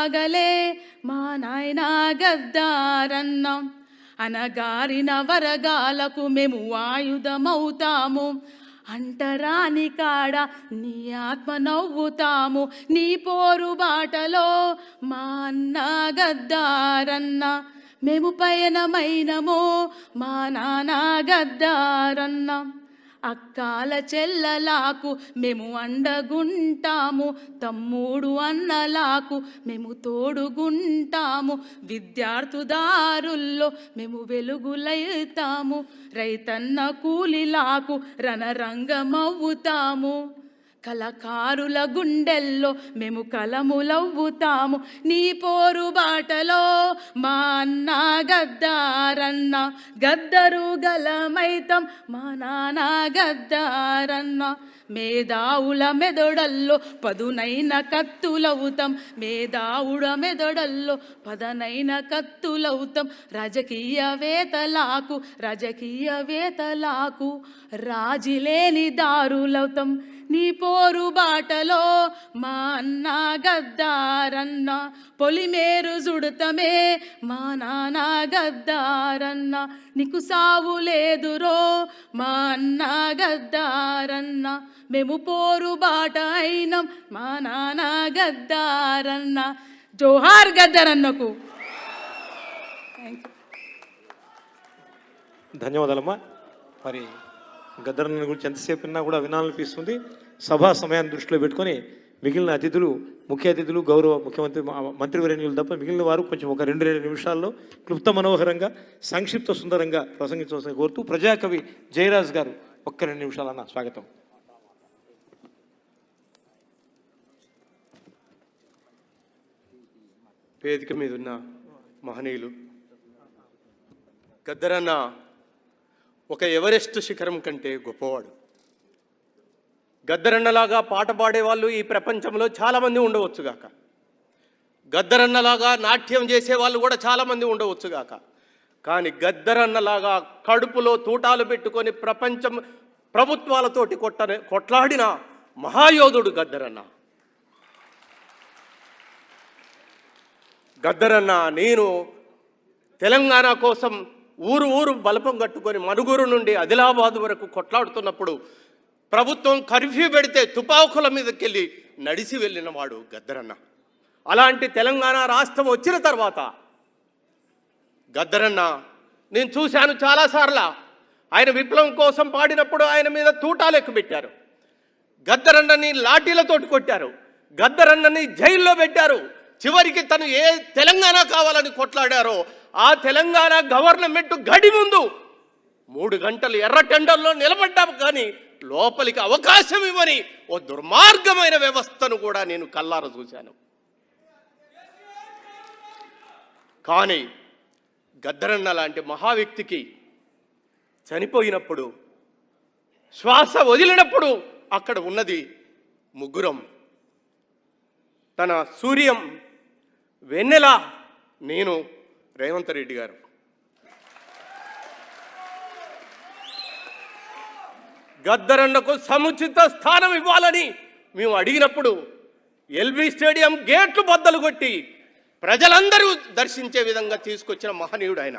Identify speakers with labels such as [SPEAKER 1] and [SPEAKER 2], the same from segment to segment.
[SPEAKER 1] సాగలే మా నాయన గద్దారన్న. అనగారిన వరగాలకు మేము ఆయుధమవుతాము, అంటరాని కాడ నీ ఆత్మ నవ్వుతాము. నీ పోరు బాటలో మా అన్న గద్దారన్న. మేము పయనమైనమో మా నాన్న గద్దారన్న. అక్కాల చెల్లలాకు మేము అండగుంటాము, తమ్ముడు అన్నలాకు మేము తోడుగుంటాము. విద్యార్థుదారుల్లో మేము వెలుగులైతాము, రైతన్న కూలిలాకు రణరంగమవుతాము. కళకారుల గుండెల్లో మేము కలములవ్వుతాము. నీ పోరు బాటలో మా అన్న గద్దారన్న. గద్దరు గలమైతం మా నాన్న గద్దారన్న. మేధావుల మెదడల్లో పదునైన కత్తులవుతాం, మేధావుల మెదడల్లో పదనైన కత్తులవుతాం. రాజకీయవేత్తలకు రాజీలేని దారులవుతాం. నీ పోరు బాటలో మా అన్న గద్దారన్న. పొలిమేరు జుడతమే మా నాన్న గద్దారన్న. నీకు సావు లేదురో మా అన్న గద్దారన్న. మేము పోరు బాట అయినాం మా నాన్న గద్దారన్న. జోహార్ గద్దారన్నకు.
[SPEAKER 2] ధన్యవాదాలమ్మా. మరి గద్దరన్న గురించి ఎంతసేపు విన్నా కూడా వినాలనిపిస్తుంది. సభా సమయాన్ని దృష్టిలో పెట్టుకొని మిగిలిన అతిథులు, ముఖ్య అతిథులు, గౌరవ ముఖ్యమంత్రి, మంత్రివర్యులు తప్ప మిగిలిన వారు కొంచెం ఒక 2 నిమిషాల్లో క్లుప్త మనోహరంగా, సంక్షిప్త సుందరంగా ప్రసంగించవలసిన కోరుతూ ప్రజాకవి జయరాజ్ గారు ఒక్క 2 నిమిషాలన్న స్వాగతం.
[SPEAKER 3] వేదిక మీద ఉన్న మహనీయులు, గద్దరన్న ఒక ఎవరెస్ట్ శిఖరం కంటే గొప్పవాడు. గద్దరన్నలాగా పాట పాడేవాళ్ళు ఈ ప్రపంచంలో చాలామంది ఉండవచ్చుగాక, గద్దరన్నలాగా నాట్యం చేసేవాళ్ళు కూడా చాలామంది ఉండవచ్చుగాక. కానీ గద్దరన్నలాగా కడుపులో తూటాలు పెట్టుకొని ప్రపంచం ప్రభుత్వాలతోటి కొట్లాడిన మహాయోధుడు గద్దరన్న. గద్దరన్న నేను తెలంగాణ కోసం ఊరు బలపం కట్టుకొని మనుగురు నుండి ఆదిలాబాద్ వరకు కొట్లాడుతున్నప్పుడు ప్రభుత్వం కర్ఫ్యూ పెడితే తుపాకుల మీదకెళ్ళి నడిచి వెళ్ళినవాడు గద్దరన్న. అలాంటి తెలంగాణ రాష్ట్రం వచ్చిన తర్వాత గద్దరన్న నేను చూశాను చాలాసార్లు. ఆయన విప్లవం కోసం పాడినప్పుడు ఆయన మీద తూటాలు ఎక్కుపెట్టారు, గద్దరన్నని లాఠీలతోటి కొట్టారు, గద్దరన్నని జైల్లో పెట్టారు. చివరికి తను ఏ తెలంగాణ కావాలని కొట్లాడారో ఆ తెలంగాణ గవర్నమెంట్ గడి ముందు 3 గంటలు ఎర్ర టెండర్లో నిలబడ్డాము, కానీ లోపలికి అవకాశం ఇవ్వని ఓ దుర్మార్గమైన వ్యవస్థను కూడా నేను కల్లార చూశాను. కానీ గద్దరన్న లాంటి మహా వ్యక్తికి చనిపోయినప్పుడు, శ్వాస వదిలినప్పుడు అక్కడ ఉన్నది ముగ్గురం. తన సూర్యం, వెన్నెల, నేను, రేవంత్ రెడ్డి గారు. గద్దరన్నకు సముచిత స్థానం ఇవ్వాలని మేము అడిగినప్పుడు ఎల్బీ స్టేడియం గేట్లు బద్దలు కొట్టి ప్రజలందరూ దర్శించే విధంగా తీసుకొచ్చిన మహనీయుడు ఆయన.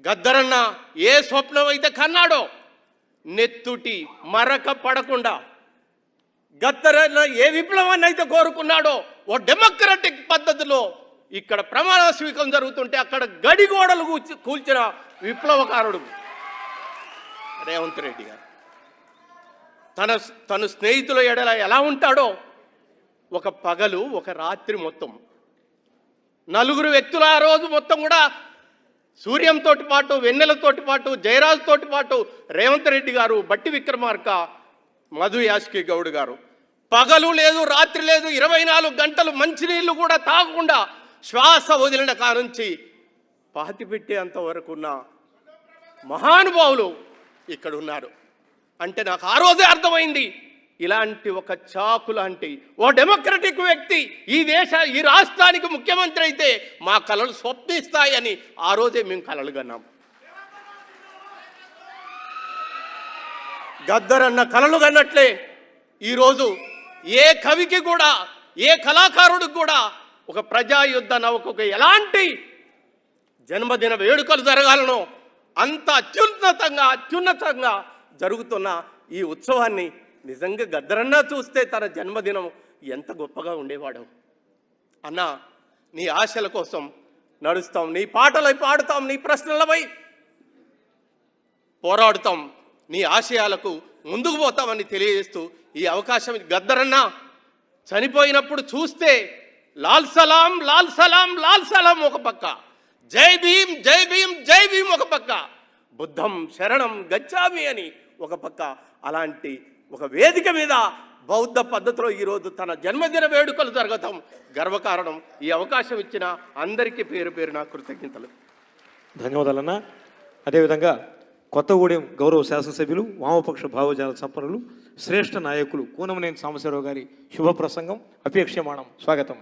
[SPEAKER 3] గద్దరన్న ఏ స్వప్నం అయితే కన్నాడో నెత్తుటి మరక పడకుండా, గద్దరన్న ఏ విప్లవాన్ని అయితే కోరుకున్నాడో ఓ డెమోక్రటిక్ పద్ధతిలో ఇక్కడ ప్రమాణ స్వీకారం జరుగుతుంటే అక్కడ గడిగోడలు కూల్చిన విప్లవకారుడు రేవంత్ రెడ్డి గారు. తన స్నేహితుల ఎడల ఎలా ఉంటాడో ఒక పగలు ఒక రాత్రి మొత్తం 4 వ్యక్తులు ఆ రోజు మొత్తం కూడా సూర్యంతో పాటు, వెన్నెలతోటి పాటు, జయరాజ్తోటి పాటు రేవంత్ రెడ్డి గారు, బట్టి విక్రమార్క, మధు యాష్కి గౌడ్ గారు పగలు లేదు రాత్రి లేదు 24 గంటలు మంచినీళ్ళు కూడా తాగకుండా శ్వాస వదిలిన కానుంచి పాతి పెట్టేంత వరకు ఉన్న మహానుభావులు ఇక్కడ ఉన్నారు. అంటే నాకు ఆ రోజే అర్థమైంది, ఇలాంటి ఒక చాకు లాంటి ఓ డెమోక్రటిక్ వ్యక్తి ఈ రాష్ట్రానికి ముఖ్యమంత్రి అయితే మా కలలు స్వప్నిస్తాయని ఆ రోజే మేము కలలు కన్నాం. గద్దరన్న కలలు కన్నట్లే ఈరోజు ఏ కవికి కూడా, ఏ కళాకారుడికి కూడా ఒక ప్రజాయుద్ధ నౌకకు ఎలాంటి జన్మదిన వేడుకలు జరగాలనో అంత అత్యున్నతంగా జరుగుతున్న ఈ ఉత్సవాన్ని నిజంగా గద్దరన్న చూస్తే తన జన్మదినం ఎంత గొప్పగా ఉండేవాడు. అన్న, నీ ఆశల కోసం నడుస్తాం, నీ పాటలై పాడుతాం, నీ ప్రశ్నలపై పోరాడుతాం, నీ ఆశయాలకు ముందుకు పోతామని తెలియజేస్తూ ఈ అవకాశం గద్దరన్న చనిపోయినప్పుడు చూస్తే లాల్ సలాం లాల్ సలాం లాల్ సలాం ఒక పక్క, జై భీమ్ జై భీమ్ జై భీమ్ ఒక పక్క, బుద్ధం శరణం గచ్చామి అని ఒక పక్క, అలాంటి ఒక వేదిక మీద బౌద్ధ పద్ధతిలో ఈరోజు తన జన్మదిన వేడుకలు జరగటం గర్వకారణం. ఈ అవకాశం ఇచ్చిన అందరికీ పేరు పేరున కృతజ్ఞతలు.
[SPEAKER 2] ధన్యవాదాలన్నా. అదేవిధంగా కొత్తగూడెం గౌరవ శాసనసభ్యులు, వామపక్ష భావజాల సంపన్నులు, శ్రేష్ఠ నాయకులు కూనమనేని సాంబశివరావు గారి శుభ ప్రసంగం అపేక్షమాణం. స్వాగతం.